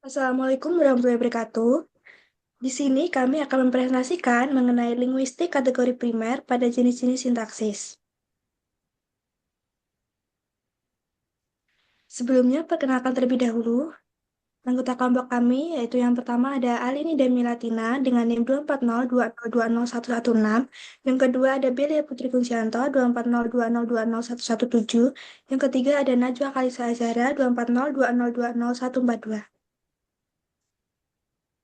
Assalamualaikum warahmatullahi wabarakatuh. Di sini kami akan mempresentasikan mengenai linguistik kategori primer pada jenis-jenis sintaksis. Sebelumnya, perkenalkan terlebih dahulu, anggota kelompok kami, yaitu yang pertama ada Alini Demi Latina dengan NIM 240202116, yang kedua ada Belia Putri Kunsianto 24020201117, yang ketiga ada Najwa Kalisa Azhara 24020202142.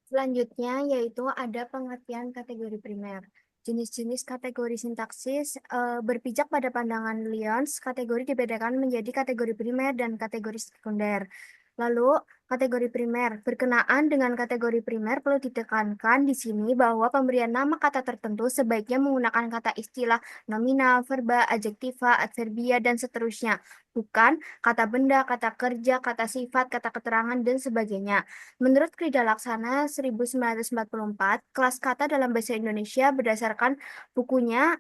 Selanjutnya yaitu ada pengertian kategori primer. Jenis-jenis kategori sintaksis berpijak pada pandangan Lyons, kategori dibedakan menjadi kategori primer dan kategori sekunder. Lalu, kategori primer. Berkenaan dengan kategori primer perlu ditekankan di sini bahwa pemberian nama kata tertentu sebaiknya menggunakan kata istilah nominal, verba, adjektiva, adverbia, dan seterusnya. Bukan kata benda, kata kerja, kata sifat, kata keterangan, dan sebagainya. Menurut Krida Laksana 1944, kelas kata dalam bahasa Indonesia berdasarkan bukunya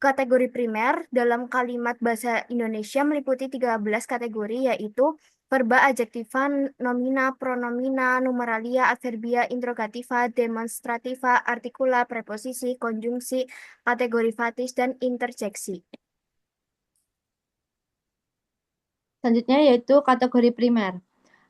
kategori primer dalam kalimat bahasa Indonesia meliputi 13 kategori yaitu verba, adjektiva, nomina, pronomina, numeralia, adverbia, interrogativa, demonstrativa, artikula, preposisi, konjungsi, kategori fatis, dan interjeksi. Selanjutnya yaitu kategori primer.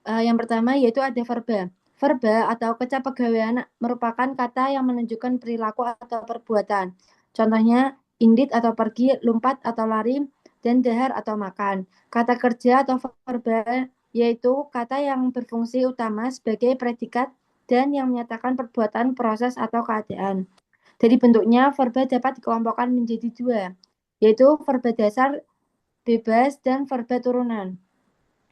Yang pertama yaitu ada verba. Verba atau kecapegawaian merupakan kata yang menunjukkan perilaku atau perbuatan. Contohnya indit atau pergi, lumpat atau lari, dan dahar atau makan. Kata kerja atau verba yaitu kata yang berfungsi utama sebagai predikat dan yang menyatakan perbuatan, proses, atau keadaan. Dari bentuknya, verba dapat dikelompokkan menjadi dua, yaitu verba dasar bebas dan verba turunan.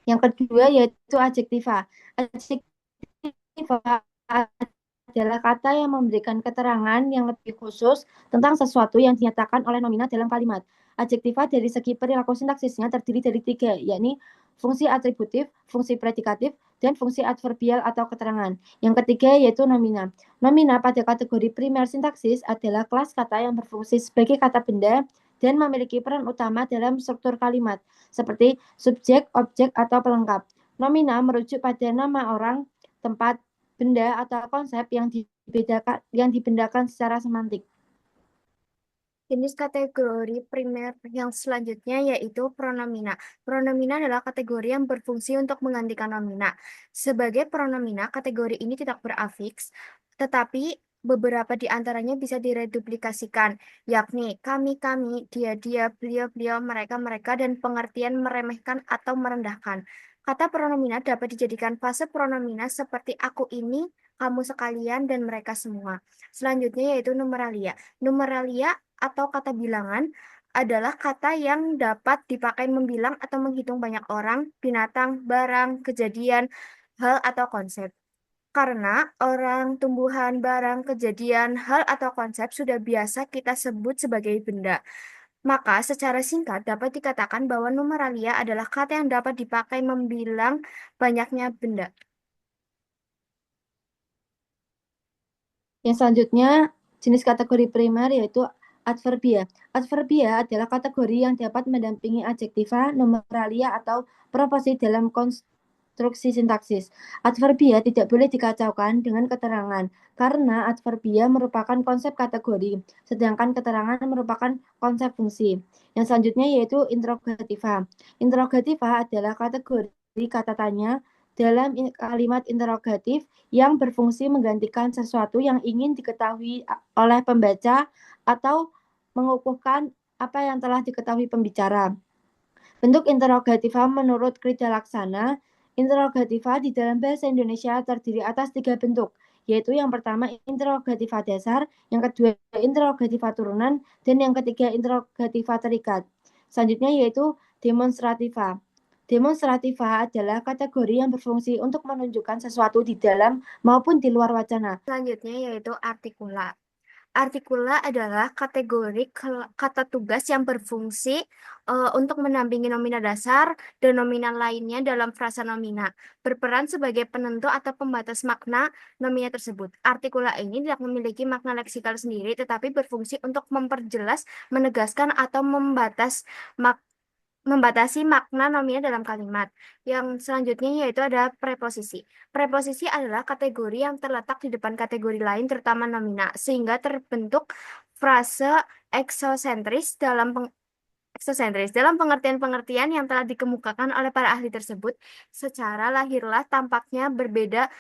Yang kedua yaitu adjektiva. Adjektiva adalah kata yang memberikan keterangan yang lebih khusus tentang sesuatu yang dinyatakan oleh nominal dalam kalimat. Adjektiva dari segi perilaku sintaksisnya terdiri dari tiga, yakni fungsi atributif, fungsi predikatif, dan fungsi adverbial atau keterangan. Yang ketiga yaitu nomina. Nomina pada kategori primer sintaksis adalah kelas kata yang berfungsi sebagai kata benda dan memiliki peran utama dalam struktur kalimat, seperti subjek, objek, atau pelengkap. Nomina merujuk pada nama orang, tempat, benda, atau konsep yang dibedakan secara semantik. Jenis kategori primer yang selanjutnya yaitu pronomina. Pronomina adalah kategori yang berfungsi untuk menggantikan nomina. Sebagai pronomina, kategori ini tidak berafiks, tetapi beberapa di antaranya bisa direduplikasikan, yakni kami, dia, beliau, mereka, dan pengertian meremehkan atau merendahkan. Kata pronomina dapat dijadikan fase pronomina seperti aku ini, kamu sekalian, dan mereka semua. Selanjutnya yaitu numeralia. Numeralia atau kata bilangan adalah kata yang dapat dipakai membilang atau menghitung banyak orang, binatang, barang, kejadian, hal, atau konsep. Karena orang, tumbuhan, barang, kejadian, hal, atau konsep sudah biasa kita sebut sebagai benda. Maka secara singkat dapat dikatakan bahwa numeralia adalah kata yang dapat dipakai membilang banyaknya benda. Yang selanjutnya, jenis kategori primer yaitu adverbia. Adverbia adalah kategori yang dapat mendampingi adjektiva, numeralia, atau proposi dalam konstruksi sintaksis. Adverbia tidak boleh dikacaukan dengan keterangan, karena adverbia merupakan konsep kategori, sedangkan keterangan merupakan konsep fungsi. Yang selanjutnya yaitu interrogativa. Interrogativa adalah kategori kata tanya dalam kalimat interrogatif yang berfungsi menggantikan sesuatu yang ingin diketahui oleh pembaca atau mengukuhkan apa yang telah diketahui pembicara. Bentuk interrogativa menurut Krida Laksana, interrogativa di dalam bahasa Indonesia terdiri atas tiga bentuk, yaitu yang pertama interrogativa dasar, yang kedua interrogativa turunan, dan yang ketiga interrogativa terikat. Selanjutnya yaitu demonstrativa. Demonstrativa adalah kategori yang berfungsi untuk menunjukkan sesuatu di dalam maupun di luar wacana. Selanjutnya yaitu artikula. Artikula adalah kategori kata tugas yang berfungsi untuk mendampingi nomina dasar dan nomina lainnya dalam frasa nomina, berperan sebagai penentu atau pembatas makna nomina tersebut. Artikula ini tidak memiliki makna leksikal sendiri, tetapi berfungsi untuk memperjelas, menegaskan, atau membatas membatasi makna nomina dalam kalimat. Yang selanjutnya yaitu ada preposisi. Preposisi adalah kategori yang terletak di depan kategori lain, terutama nomina, sehingga terbentuk frase eksosentris dalam pengertian-pengertian yang telah dikemukakan oleh para ahli tersebut. Secara lahirlah tampaknya berbeda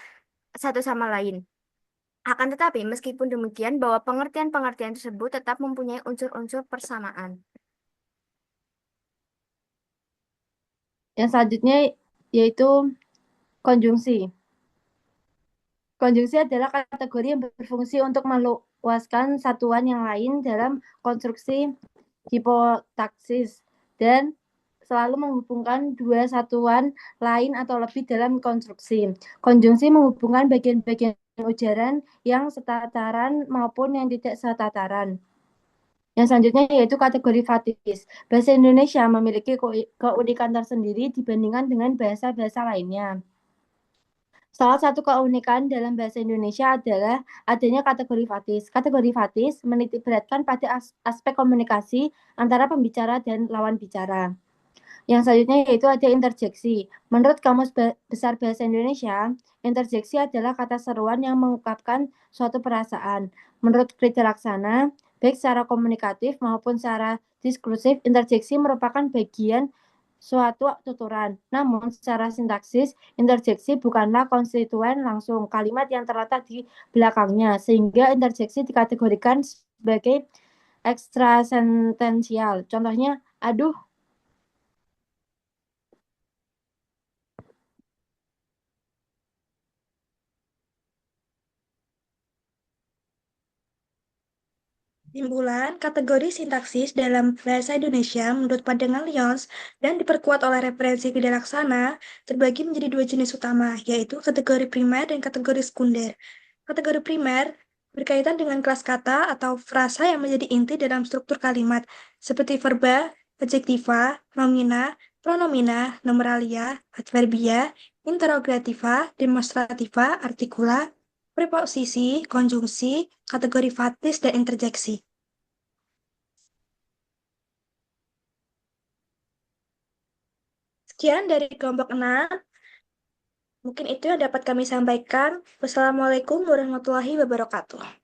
satu sama lain. Akan tetapi, meskipun demikian, bahwa pengertian-pengertian tersebut tetap mempunyai unsur-unsur persamaan. Yang selanjutnya yaitu konjungsi. Konjungsi adalah kategori yang berfungsi untuk meluaskan satuan yang lain dalam konstruksi hipotaksis dan selalu menghubungkan dua satuan lain atau lebih dalam konstruksi. Konjungsi menghubungkan bagian-bagian ujaran yang setataran maupun yang tidak setataran. Yang selanjutnya yaitu kategori fatis. Bahasa Indonesia memiliki keunikan tersendiri dibandingkan dengan bahasa-bahasa lainnya. Salah satu keunikan dalam bahasa Indonesia adalah adanya kategori fatis. Kategori fatis menitikberatkan pada aspek komunikasi antara pembicara dan lawan bicara. Yang selanjutnya yaitu ada interjeksi. Menurut Kamus Besar Bahasa Indonesia, interjeksi adalah kata seruan yang mengungkapkan suatu perasaan. Menurut Krida Laksana, baik secara komunikatif maupun secara diskursif, interjeksi merupakan bagian suatu tuturan. Namun, secara sintaksis, interjeksi bukanlah konstituen langsung kalimat yang terletak di belakangnya, sehingga interjeksi dikategorikan sebagai ekstrasentensial. Contohnya, aduh, Timbulan kategori sintaksis dalam bahasa Indonesia menurut pandangan Lyons dan diperkuat oleh referensi Krida Laksana terbagi menjadi dua jenis utama, yaitu kategori primer dan kategori sekunder. Kategori primer berkaitan dengan kelas kata atau frasa yang menjadi inti dalam struktur kalimat, seperti verba, adjektiva, nomina, pronomina, numeralia, adverbia, interrogativa, demonstrativa, artikula, preposisi, konjungsi, kategori fatis, dan interjeksi. Sekian dari kelompok 6. Mungkin itu yang dapat kami sampaikan. Wassalamualaikum warahmatullahi wabarakatuh.